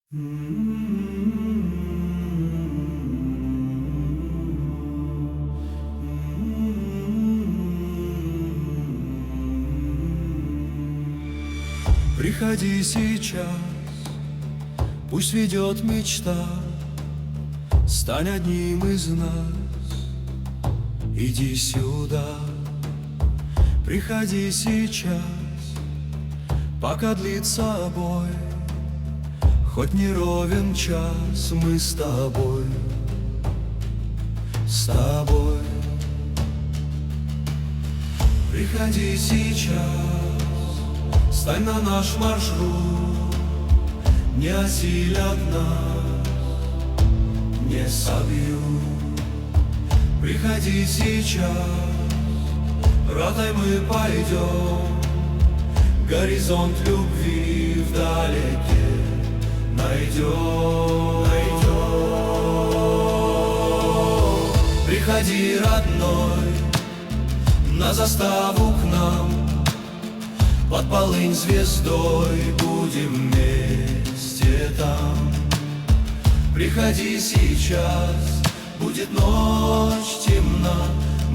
Приходи сейчас, пусть ведет мечта, стань одним из нас, иди сюда. Приходи сейчас, пока длится бой, хоть не ровен час, мы с тобой, с тобой. Приходи сейчас, стань на наш маршрут, не осилят нас, не собьют. Приходи сейчас, ратой мы пойдем, горизонт любви вдалеке найдем. Приходи, родной, на заставу к нам, под полынь звездой будем вместе там. Приходи сейчас, будет ночь темна,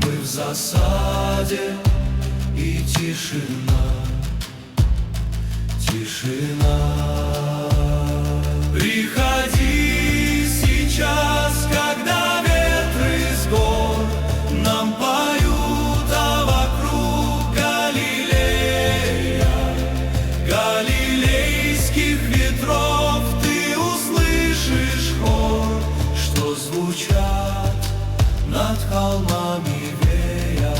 мы в засаде и тишина, тишина. Приходи сейчас, когда ветры с гор нам поют, а вокруг Галилея, галилейских ветров ты услышишь хор, что звучат над холмами вея,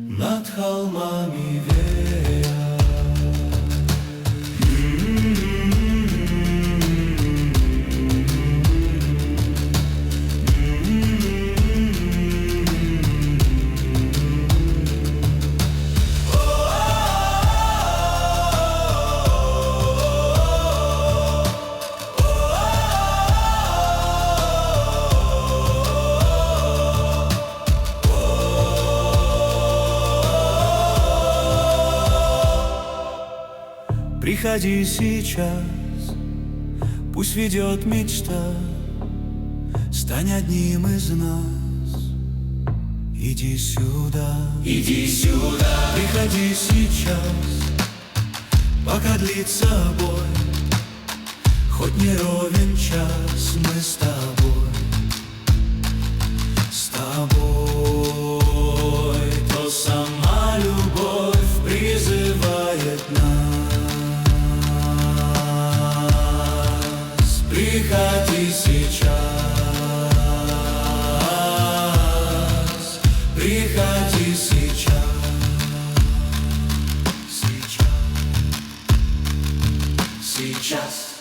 над холмами вея. Приходи сейчас, пусть ведет мечта, стань одним из нас, иди сюда, иди сюда. Приходи сейчас, пока длится бой, хоть не ровен час, мы с тобой, с тобой. То сама любовь призывает нас. Приходи сейчас, приходи сейчас, сейчас, сейчас.